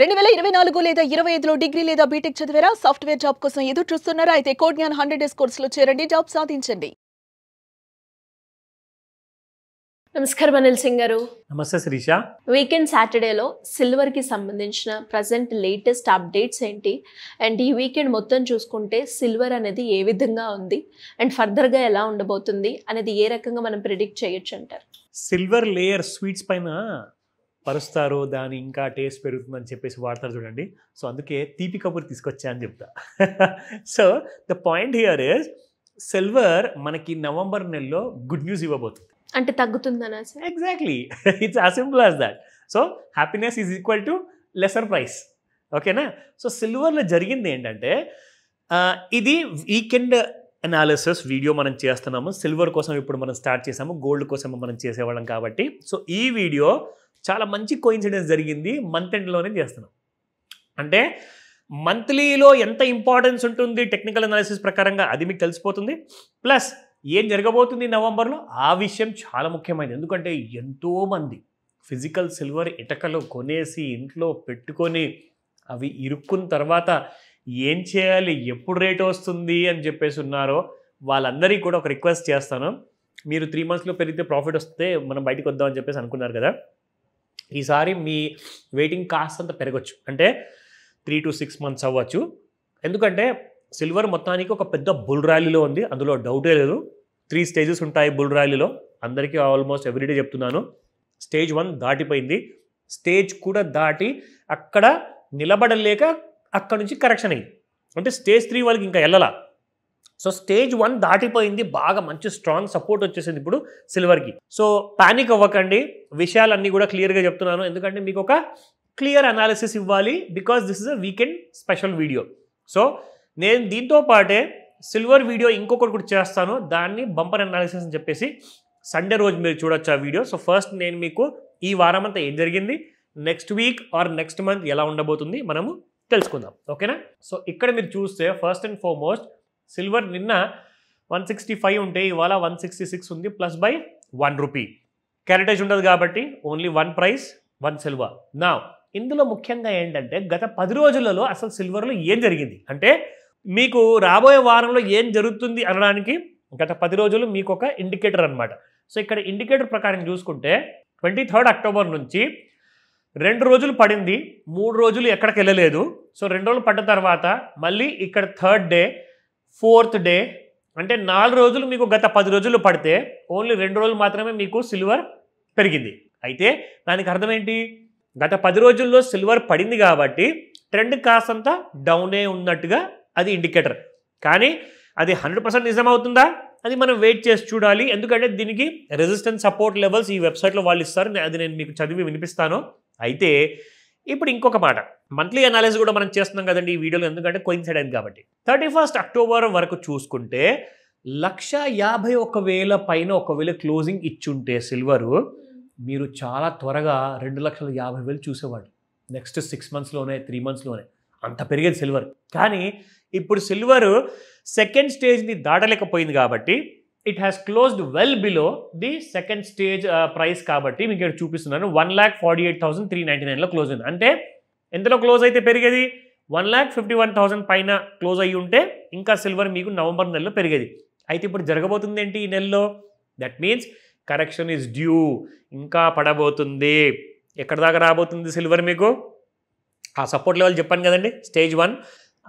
2024 లేదా 25లో డిగ్రీ లేదా బీటెక్ చదివారా? సాఫ్ట్వేర్ జాబ్ కోసం ఎదురు చూస్తున్నారా? అయితే కోడ్ జ్ఞాన్ 100 డేస్ కోర్సులో చేరండి, జాబ్ సాధించండి. నమస్కారం అనిల్ సింగ్ గారు. నమస్తే శిరీష. వీకెండ్ సాటర్డేలో సిల్వర్ కి సంబంధించిన ప్రజెంట్ లేటెస్ట్ అప్డేట్స్ ఏంటి, అండ్ ఈ వీకెండ్ మొత్తం చూసుకుంటే సిల్వర్ అనేది ఏ విధంగా ఉంది అండ్ ఫర్దర్ గా ఎలా ఉండబోతుంది అనేది ఏ రకంగా మనం ప్రిడిక్ట్ చేయొచ్చు అంటారు? సిల్వర్ లేయర్ స్వీట్స్ పైన పరుస్తారు, దాని ఇంకా టేస్ట్ పెరుగుతుందని చెప్పేసి వాడతారు చూడండి. సో అందుకే తీపి కబుర్ తీసుకొచ్చా అని చెప్తా. So the point here is silver మనకి నవంబర్ నెలలో గుడ్ న్యూస్ ఇవ్వబోతుంది. అంటే తగ్గుతుందనా? Exactly, it's as simple as that. So happiness is equal to lesser price. ఓకేనా? సో సిల్వర్లో జరిగింది ఏంటంటే, ఇది వీకెండ్ అనాలిసిస్ వీడియో మనం చేస్తున్నాము. సిల్వర్ కోసం ఇప్పుడు మనం స్టార్ట్ చేసాము, గోల్డ్ కోసం మనం చేసేవాళ్ళం కాబట్టి. సో ఈ వీడియో చాలా మంచి కోయిన్సిడెన్స్ జరిగింది, మంత్ ఎండ్లోనే చేస్తున్నాం. అంటే మంత్లీలో ఎంత ఇంపార్టెన్స్ ఉంటుంది టెక్నికల్ అనాలిసిస్ ప్రకారంగా అది మీకు తెలిసిపోతుంది. ప్లస్ ఏం జరగబోతుంది నవంబర్లో ఆ విషయం చాలా ముఖ్యమైనది. ఎందుకంటే ఎంతోమంది ఫిజికల్ సిల్వర్ ఇటకలు కొనేసి ఇంట్లో పెట్టుకొని అవి ఇరుక్కున్న తర్వాత ఏం చేయాలి, ఎప్పుడు రేట్ వస్తుంది అని చెప్పేసి ఉన్నారో వాళ్ళందరికీ కూడా ఒక రిక్వెస్ట్ చేస్తాను. మీరు 3 monthsలో పెరిగితే ప్రాఫిట్ వస్తే మనం బయటకు వద్దామని చెప్పేసి అనుకున్నారు కదా, ఈసారి మీ వెయిటింగ్ కాస్ట్ అంతా పెరగచ్చు. అంటే 3 to 6 months అవ్వచ్చు. ఎందుకంటే సిల్వర్ మొత్తానికి ఒక పెద్ద బుల్ ర్యాలీలో ఉంది, అందులో డౌటే లేదు. 3 stages ఉంటాయి బుల్ ర్యాలీలో, అందరికీ ఆల్మోస్ట్ ఎవ్రీడే చెప్తున్నాను. స్టేజ్ 1 దాటిపోయింది, స్టేజ్ కూడా దాటి అక్కడ నిలబడలేక అక్కడ నుంచి కరెక్షన్ అయింది. అంటే స్టేజ్ 3 వాళ్ళకి ఇంకా వెళ్ళాల. సో స్టేజ్ 1 దాటిపోయింది, బాగా మంచి స్ట్రాంగ్ సపోర్ట్ వచ్చేసింది ఇప్పుడు సిల్వర్కి. సో పానిక్ అవ్వకండి, విషయాలన్నీ కూడా క్లియర్గా చెప్తున్నాను. ఎందుకంటే మీకు ఒక క్లియర్ అనాలిసిస్ ఇవ్వాలి, because this is a weekend special video. So నేను దీంతో పాటే సిల్వర్ వీడియో ఇంకొకటి కూడా చేస్తాను, దాన్ని బంపర్ అనాలిసిస్ అని చెప్పేసి సండే రోజు మీరు చూడొచ్చు ఆ వీడియో. సో ఫస్ట్ నేను మీకు ఈ వారం అంతా ఏం జరిగింది, next week or next month ఎలా ఉండబోతుంది మనము తెలుసుకుందాం. ఓకేనా? సో ఇక్కడ మీరు చూస్తే ఫస్ట్ అండ్ ఫార్మోస్ట్ సిల్వర్ నిన్న 165 ఉంటే ఇవాళ 166 ఉంది, ప్లస్ బై 1 రూపీ. క్యారెటేజ్ ఉండదు కాబట్టి ఓన్లీ 1 ప్రైస్ 1 సిల్వర్. నా ఇందులో ముఖ్యంగా ఏంటంటే గత 10 రోజులలో అసలు సిల్వర్లో ఏం జరిగింది అంటే, మీకు రాబోయే వారంలో ఏం జరుగుతుంది అనడానికి గత 10 రోజులు మీకు ఒక ఇండికేటర్ అనమాట. సో ఇక్కడ ఇండికేటర్ ప్రకారం చూసుకుంటే 23rd October నుంచి 2 రోజులు పడింది, 3 రోజులు ఎక్కడికి వెళ్ళలేదు. సో 2 రోజులు పడ్డ తర్వాత మళ్ళీ ఇక్కడ 3rd డే 4th డే, అంటే 4 రోజులు మీకు గత 10 రోజులు పడితే ఓన్లీ 2 రోజులు మాత్రమే మీకు సిల్వర్ పెరిగింది. అయితే దానికి అర్థం ఏంటి, గత 10 రోజుల్లో సిల్వర్ పడింది కాబట్టి ట్రెండ్ కాస్తంత డౌనే ఉన్నట్టుగా అది ఇండికేటర్. కానీ అది 100% నిజమవుతుందా, అది మనం వెయిట్ చేసి చూడాలి. ఎందుకంటే దీనికి రెసిస్టెన్స్ సపోర్ట్ లెవెల్స్ ఈ వెబ్సైట్లో వాళ్ళు ఇస్తారు, అది నేను మీకు చదివి వినిపిస్తాను. అయితే ఇప్పుడు ఇంకొక మాట, మంత్లీ అనాలిసిస్ కూడా మనం చేస్తున్నాం కదండి ఈ వీడియోలో, ఎందుకంటే కోయిన్సైడ్ అయింది కాబట్టి. 31st October వరకు చూసుకుంటే 151,000 పైన ఒకవేళ క్లోజింగ్ ఇచ్చుంటే సిల్వరు, మీరు చాలా త్వరగా 2,50,000 చూసేవాడు నెక్స్ట్ 6 monthsలోనే 3 monthsలోనే, అంత పెరిగేది సిల్వర్. కానీ ఇప్పుడు సిల్వరు సెకండ్ స్టేజ్ని దాటలేకపోయింది కాబట్టి it has closed well below the second stage price. కాబట్టి మీకు ఇక్కడ చూపిస్తున్నాను 1,48,399లో క్లోజ్ అయింది. అంటే ఎంతలో క్లోజ్ అయితే పెరిగేది, 1,51,000 పైన క్లోజ్ అయ్యి ఉంటే ఇంకా సిల్వర్ మీకు నవంబర్ నెలలో పెరిగేది. అయితే ఇప్పుడు జరగబోతుంది ఏంటి ఈ నెలలో, that means correction is due, ఇంకా పడబోతుంది. ఎక్కడ దాకా రాబోతుంది సిల్వర్ మీకు, ఆ సపోర్ట్ లెవెల్ చెప్పాను కదండి స్టేజ్ 1,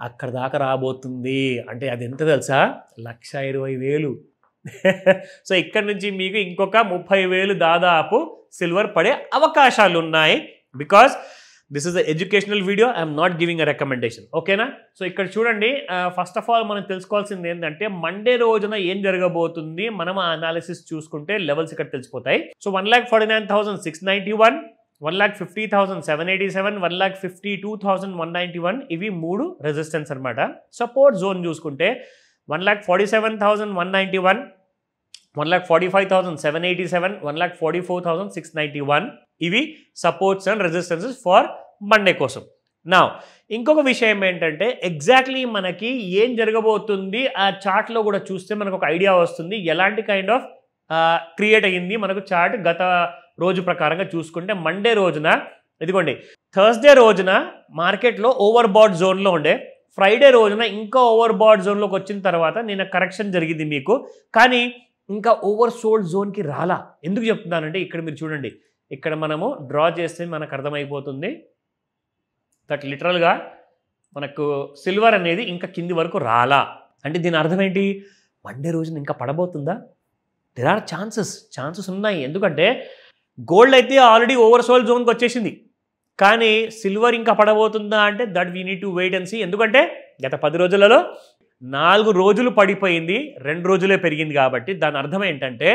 అక్కడ దాకా రాబోతుంది. అంటే అది ఎంత తెలుసా, 1,20,000. సో ఇక్కడ నుంచి మీకు ఇంకొక 30,000 దాదాపు సిల్వర్ పడే అవకాశాలు ఉన్నాయి. Because this is the educational video, I'm not giving a recommendation. ఓకేనా? సో ఇక్కడ చూడండి, ఫస్ట్ ఆఫ్ ఆల్ మనం తెలుసుకోవాల్సింది ఏంటంటే మండే రోజున ఏం జరగబోతుంది, మనం ఆ అనాలిసిస్ చూసుకుంటే లెవెల్స్ ఇక్కడ తెలిసిపోతాయి. సో 1,49,691, 1,50,787, 1,52,191 ఇవి 3 రెసిస్టెన్స్ అనమాట. సపోర్ట్ జోన్ చూసుకుంటే 1,47,191, 1,45,787, 1,44,691 ఇవి supports and resistances for Monday కోసం. నా ఇంకొక విషయం ఏంటంటే ఎగ్జాక్ట్లీ మనకి ఏం జరగబోతుంది ఆ చార్ట్లో కూడా చూస్తే మనకు ఒక ఐడియా వస్తుంది, ఎలాంటి కైండ్ ఆఫ్ క్రియేట్ అయ్యింది మనకు చార్ట్ గత రోజు ప్రకారంగా చూసుకుంటే. మండే రోజున ఇదిగోండి థర్స్డే రోజున మార్కెట్లో ఓవర్ బాట్ జోన్లో ఉండే, ఫ్రైడే రోజున ఇంకా ఓవర్ బాట్ జోన్లోకి వచ్చిన తర్వాత నేను కరెక్షన్ జరిగింది మీకు, కానీ ఇంకా ఓవర్ సోల్డ్ జోన్కి రాలా. ఎందుకు చెప్తున్నానంటే ఇక్కడ మీరు చూడండి, ఇక్కడ మనము డ్రా చేస్తే మనకు అర్థమైపోతుంది దట్ లిటరల్గా మనకు సిల్వర్ అనేది ఇంకా కింది వరకు రాలా. అంటే దీని అర్థం ఏంటి, మండే రోజున ఇంకా పడబోతుందా? దెర్ ఆర్ ఛాన్సెస్ ఉన్నాయి. ఎందుకంటే గోల్డ్ అయితే ఆల్రెడీ ఓవర్ సోల్డ్ జోన్కి వచ్చేసింది, కానీ సిల్వర్ ఇంకా పడబోతుందా అంటే that we need to wait and see. ఎందుకంటే గత 10 రోజులలో 4 రోజులు పడిపోయింది, 2 రోజులే పెరిగింది. కాబట్టి దాని అర్థం ఏంటంటే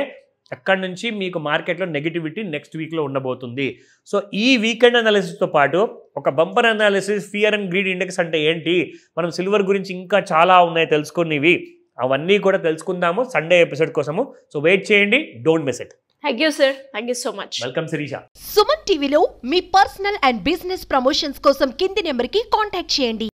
అక్కడి నుంచి మీకు మార్కెట్లో నెగిటివిటీ నెక్స్ట్ వీక్లో ఉండబోతుంది. సో ఈ వీకెండ్ అనాలిసిస్తో పాటు ఒక bumper analysis fear and greed index అంటే ఏంటి, మనం సిల్వర్ గురించి ఇంకా చాలా ఉన్నాయి తెలుసుకునేవి, అవన్నీ కూడా తెలుసుకుందాము సండే ఎపిసోడ్ కోసము. సో వెయిట్ చేయండి, don't miss it. Thank you sir, thank you so much. Welcome Sirisha. Suman టీవీలో మీ పర్సనల్ అండ్ బిజినెస్ ప్రమోషన్స్ కోసం కింది నెంబర్కి కాంటాక్ట్ చేయండి.